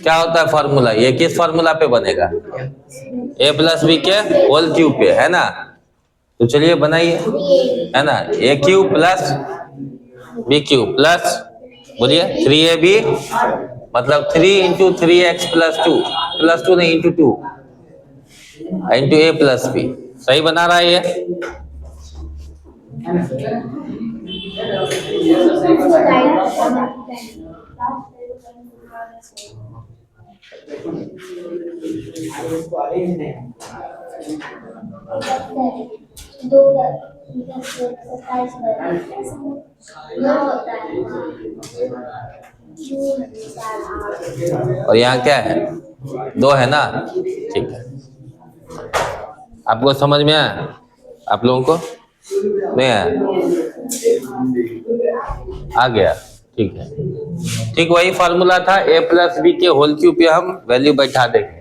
क्या होता है फॉर्मूला? ये किस फॉर्मूला पे बनेगा? ए प्लस बी के होल क्यूब पे, है ना? तो चलिए बनाइए, है ना? A cube plus B cube plus, बोलिए 3ab मतलब 3 इंटू 3x प्लस टू नहीं, into 2 into A plus B. सही बना रहा है ये? और यहाँ क्या है? 2 है ना? ठीक है, आपको समझ में आया? आप लोगों को नहीं आया? आ गया, ठीक है। ठीक वही फॉर्मूला था, ए प्लस बी के होल क्यूब पे हम वैल्यू बैठा देंगे।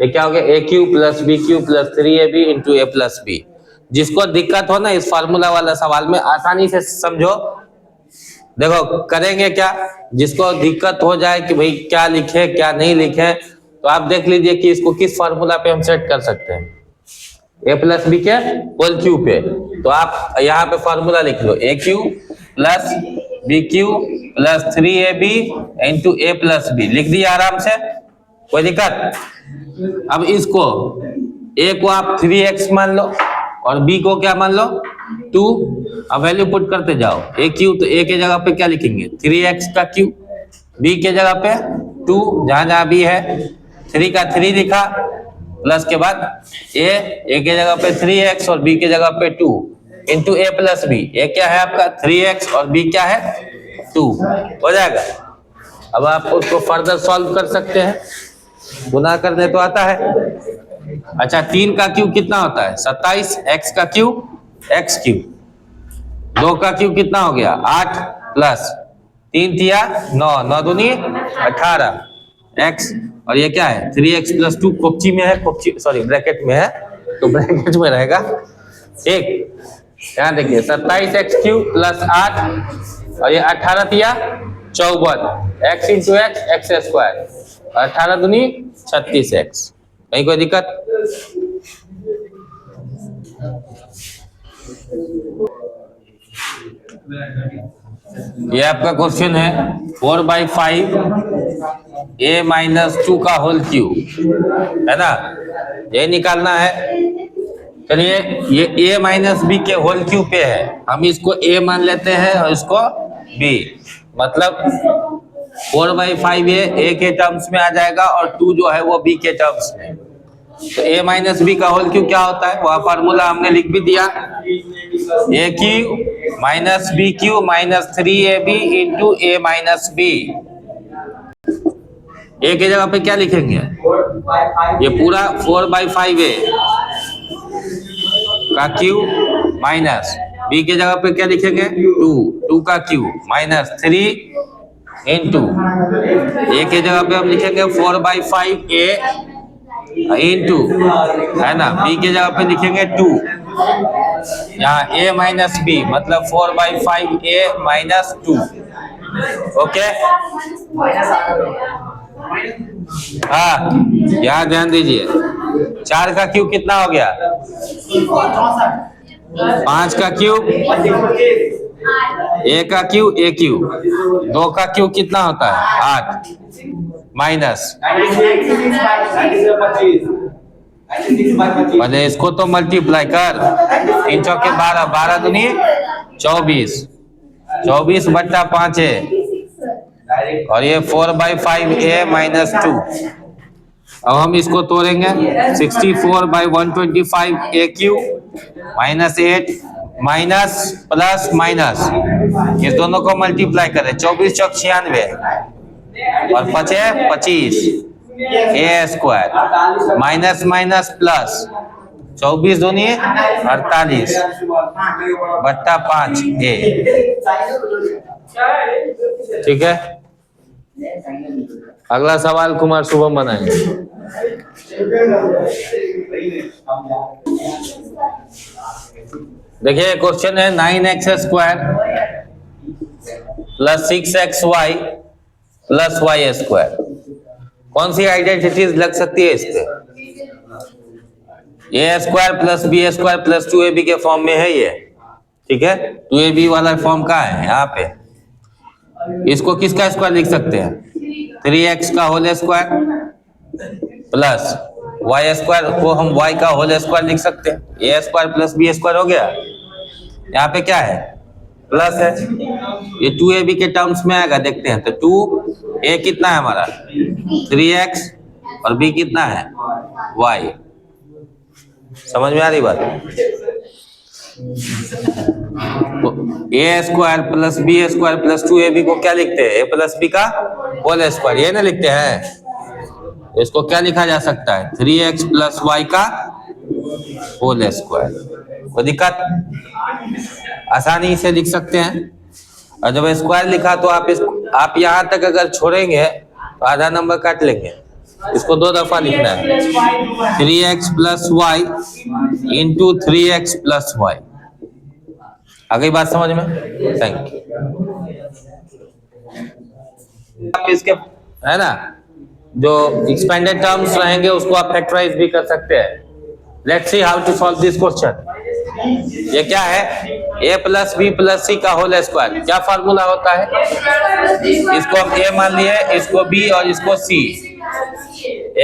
ये क्या हो गया? A cube plus B cube plus 3ab into A plus B. जिसको दिक्कत हो ना इस फार्मूला वाला सवाल में, आसानी से समझो। देखो करेंगे क्या, जिसको दिक्कत हो जाए कि भाई क्या लिखे क्या नहीं लिखे, तो आप देख लीजिए कि इसको किस फार्मूला पे हम सेट कर सकते हैं। ए प्लस बी के होल क्यूब पे, तो आप यहाँ पे फार्मूला लिख लो, A cube plus B cube plus 3ab into A plus B. लिख दिया आराम से, कोई दिक्कत? अब इसको ए को आप 3x मान लो और बी को क्या मान लो? 2। अब वैल्यू पुट करते जाओ। ए क्यूब, तो ए के जगह पे क्या लिखेंगे? 3x का क्यूब, बी के जगह पे 2, जहां जहां बी है 3 का 3 लिखा, प्लस के बाद ए के जगह पे 3x और बी के जगह पे 2 इंटू ए प्लस बी। ए क्या है आपका? 3x और बी क्या है? 2। हो जाएगा। अब आप उसको फर्दर सॉल्व कर सकते हैं, गुना करने तो आता है। अच्छा, 3 का क्यूब कितना होता है? 27, x का क्यूब x क्यूब, 2 का क्यूब कितना हो गया? 8 प्लस 3 थिया 9, 9 दूनी 18 x, और ये क्या है? 3x प्लस 2 कोप्ची में है, कोप्ची सॉरी ब्रैकेट में है, तो ब्रैकेट में रहेगा। एक यहाँ देखिए 27x क्यूब प्लस 8 और ये 18 थिया 54, x इंटू एक्स स्क्वायर, 18 दूनी 36x। कहीं कोई दिक्कत? ये आपका क्वेश्चन है 4/5 a माइनस 2 का होल क्यूब, है ना? ये निकालना है। चलिए, ये a माइनस बी के होल क्यूब पे है, हम इसको a मान लेते हैं और इसको b, मतलब 4/5 a के टर्म्स में आ जाएगा और 2 जो है वो b के टर्म्स में। तो a माइनस बी का होल क्यूब क्या होता है? वह फार्मूला हमने लिख भी दिया, A cube minus B cube minus 3ab into A minus B. A के जगह पे क्या लिखेंगे? ये पूरा 4/5 a का क्यूब माइनस बी के जगह पे क्या लिखेंगे? 2 का क्यूब माइनस 3 इंटू ए के जगह पे हम लिखेंगे 4/5 a इंटू, है ना, बी के जगह पे लिखेंगे 2, यहाँ a माइनस बी मतलब 4/5 a माइनस 2। ओके, हाँ यहाँ ध्यान दीजिए, 4 का क्यूब कितना हो गया? 5 का क्यूब a का क्यूब a क्यूब, 2 का क्यूब कितना होता है? 8 माइनस, मैंने इसको तो मल्टीप्लाई कर, 3 चौके 12, 12 दूनी 24, 24 बट्टा 5 है, और ये 4/5 a माइनस 2। अब हम इसको तोड़ेंगे, 64/125 a cube minus 8 minus plus minus, इस दोनों को मल्टीप्लाई करें, 24 चौक 96 और 5 25 a square minus minus plus, 24 दूनी 48 बट्टा 5 a। ठीक है, अगला सवाल कुमार शुभम बनाएंगे। देखिए क्वेश्चन है 9x² plus 6xy plus y²। कौन सी आइडेंटिटीज लग सकती है इस पे? a² plus b² plus 2ab के फॉर्म में है ये, ठीक है। 2ab वाला फॉर्म कहाँ है? यहाँ पे। इसको किसका स्क्वायर लिख सकते हैं? 3x का होल स्क्वायर प्लस y² को हम y का होल स्क्वायर लिख सकते हैं। a² प्लस b² हो गया। यहाँ पे क्या है? प्लस है। ये 2ab के टर्म्स में आएगा, देखते हैं। तो 2a कितना है हमारा? 3x और b कितना है? y। समझ में आ रही बात? तो a² plus b² plus 2ab को क्या लिखते हैं? a प्लस b का होल स्क्वायर, ये ना लिखते हैं। इसको क्या लिखा जा सकता है? 3x प्लस y का होल स्क्वायर। कोई दिक्कत? आसानी से लिख सकते हैं। और जब स्क्वायर लिखा तो आप यहाँ तक अगर छोड़ेंगे तो आधा नंबर काट लेंगे। इसको 2 दफा लिखना है। 3x plus y into 3x plus y। आ गई बात समझ में? Thank you. आप इसके है ना जो एक्सपेंडेड टर्म्स रहेंगे उसको आप फैक्टराइज भी कर सकते हैं। Let's see how to solve this question. ये क्या है? a plus b plus c का होल स्क्वायर। क्या फार्मूला होता है? इसको हम a मान लिए, इसको b और इसको c।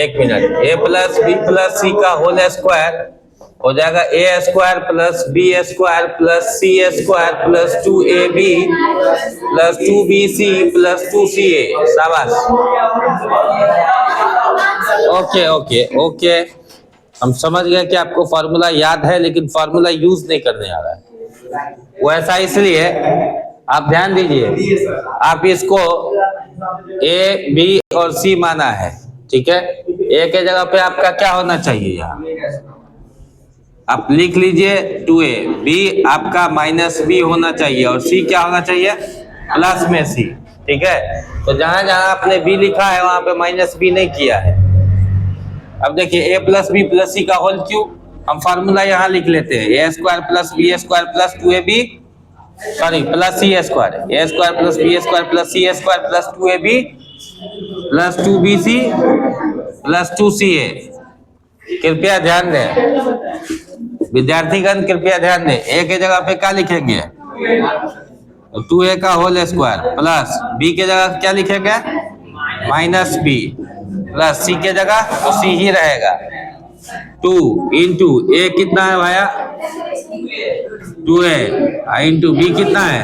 एक minute. a plus b plus c का होल स्क्वायर हो जाएगा a² plus b² plus c² plus 2ab plus 2bc plus 2ca। शाबाश। ओके ओके ओके, हम समझ गए कि आपको फार्मूला याद है लेकिन फार्मूला यूज नहीं करने आ रहा है। वो ऐसा इसलिए, आप ध्यान दीजिए, आप इसको a b और c माना है, ठीक है। a के जगह पे आपका क्या होना चाहिए? यहाँ आप लिख लीजिए 2a। b आपका माइनस b होना चाहिए और c क्या होना चाहिए? प्लस में c, ठीक है। तो जहां जहां आपने b लिखा है वहां पे माइनस b नहीं किया है। अब देखिए a plus b plus c का होल क्यूब, हम फार्मूला यहाँ लिख लेते हैं। a² plus b² plus 2ab sorry plus c²। a² plus b² plus c² plus 2ab plus 2bc plus 2ca। कृपया ध्यान दें विद्यार्थीगण, कृपया ध्यान दें। a के जगह पे क्या लिखेंगे? 2a का होल स्क्वायर प्लस b के जगह क्या लिखेंगे? माइनस b प्लस c के जगह तो c ही रहेगा। 2 इंटू a कितना है भाया? 2a इंटू b कितना है?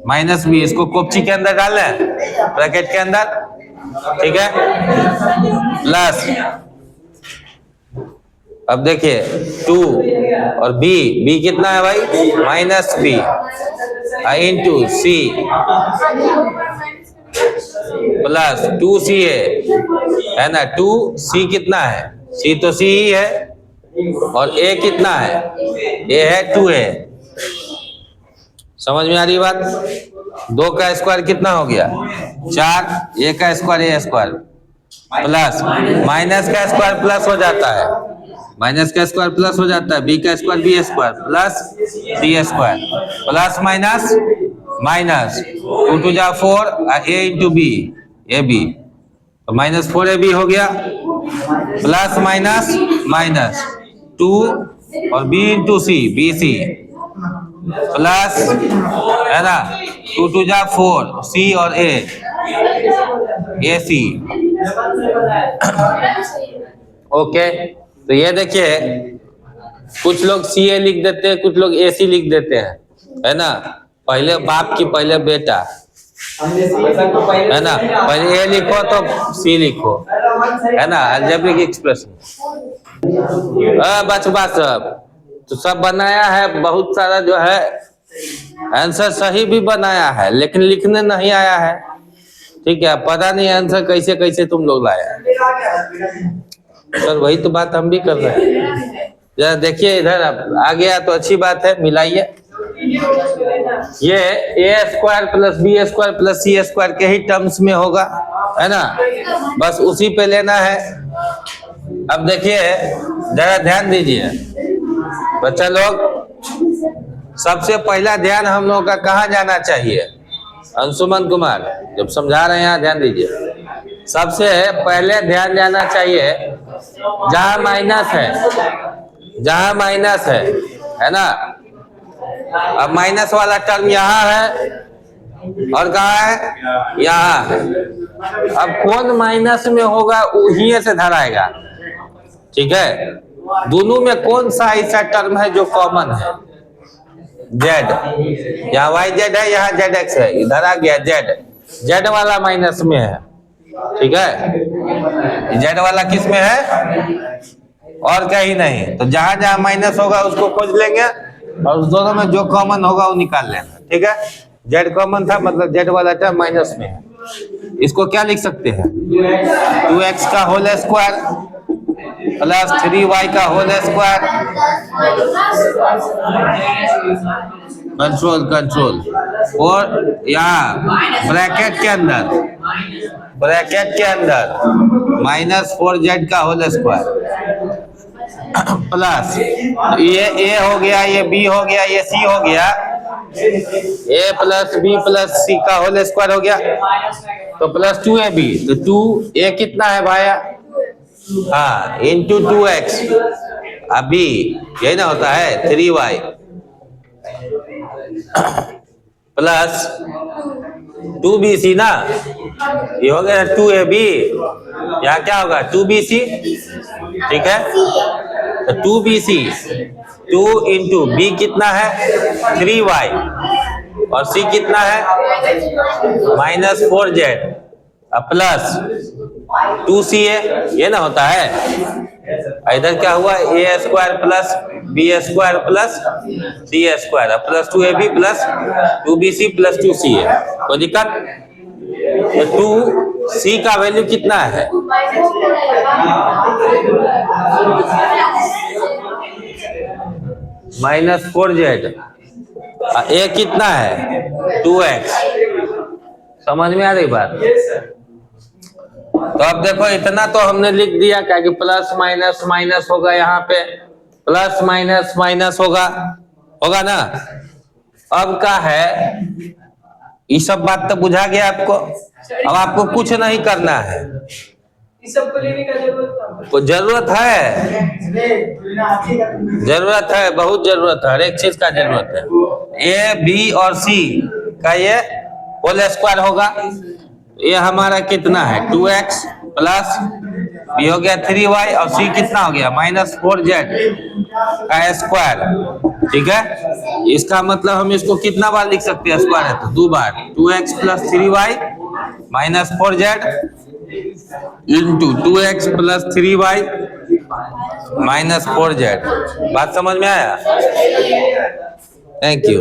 Minus b। इसको कोपची के अंदर डाल लें, ब्रैकेट के अंदर, ठीक है। प्लस अब देखिए 2 और b कितना है भाई? Minus b into c plus 2ca है ना। 2c कितना है? c तो c ही है और a कितना है? a है 2a। समझ में आ रही बात? 2 का स्क्वायर कितना हो गया? 4। a का स्क्वायर प्लस माइनस का स्क्वायर प्लस हो जाता है, माइनस का स्क्वायर प्लस हो जाता है। b का square b² plus c² plus minus minus 2 two जा 4 a इंटू b ab तो माइनस 4ab हो गया प्लस माइनस माइनस 2 और b into c bc plus है ना 2 टू जा 4 c और a ac। ओके, तो ये देखिए कुछ लोग CA लिख देते हैं, कुछ लोग AC लिख देते हैं, है ना। पहले बाप की पहले बेटा, है ना। पहले A लिखो तो C लिखो, है ना। अलजेब्रिक एक्सप्रेशन बस तो सब बनाया है। बहुत सारा जो है आंसर सही भी बनाया है लेकिन लिखने नहीं आया है, ठीक है। पता नहीं आंसर कैसे कैसे तुम लोग लाया सर, वही तो बात हम भी कर रहे हैं। जरा देखिए इधर, आ गया तो अच्छी बात है, मिलाइए। ये a² plus b² plus c² के ही टर्म्स में होगा, है ना। बस उसी पे लेना है। अब देखिए जरा ध्यान दीजिए, बच्चा लोग सबसे पहला ध्यान हम लोगों का कहाँ जाना चाहिए? अंशुमन कुमार जब समझा रहे हैं यहाँ ध्यान दीजिए। सबसे पहले ध्यान जाना चाहिए जहां माइनस है, जहां माइनस है ना। अब माइनस वाला टर्म यहाँ है और कहाँ है? यहाँ है। अब कौन माइनस में होगा वहीं से धराएगा, ठीक है। दोनों में कौन सा ऐसा टर्म है जो कॉमन है? जेड, यहाँ वाई जेड है, यहाँ जेड एक्स है, इधर आ गया जेड, जेड वाला माइनस में है, ठीक है। जेड वाला किस में है? और कहीं नहीं। तो जहां जहां माइनस होगा उसको खोज लेंगे और उस दोनों में जो कॉमन होगा वो निकाल लेना, ठीक है। जेड कॉमन था, मतलब जेड वाला टर्म माइनस में है। इसको क्या लिख सकते हैं? 2x का होल स्क्वायर प्लस 3y का होल स्क्वायर, कंट्रोल और यहाँ ब्रैकेट के अंदर -4z का होल स्क्वायर प्लस ये a हो गया, ये b हो गया, ये c हो गया, a plus b plus c का होल स्क्वायर हो गया तो प्लस 2ab। तो 2a कितना है भाई? हाँ, इंटू 2x, अभी यही ना होता है 3y प्लस 2bc ना, ये हो गया 2ab, यहाँ क्या होगा 2bc, ठीक है। तो 2bc 2 इंटू b कितना है 3y और c कितना है -4z प्लस 2ca, ये ना होता है। इधर क्या हुआ a square plus b square plus c square plus 2ab plus 2bc plus 2ca। कोई दिक्कत? तो 2c का वैल्यू कितना है? -4z, a कितना है 2x। समझ में आ रही बात? तो अब देखो इतना तो हमने लिख दिया, क्या कि प्लस माइनस माइनस होगा, यहाँ पे प्लस माइनस माइनस होगा ना। अब क्या है, ये सब बात तो बुझा गया आपको। अब आपको कुछ नहीं करना है, सबको लेने का जरूरत है, बहुत जरूरत है, हर एक चीज का जरूरत है। ए बी और सी का ये होल स्क्वायर होगा, ये हमारा कितना है 2x प्लस बी हो गया 3y और c कितना हो गया -4z का स्क्वायर, ठीक है। इसका मतलब हम इसको कितना बार लिख सकते हैं? स्क्वायर है तो 2 बार, 2x plus 3y -4z into 2x plus 3y -4z। बात समझ में आया? Thank you.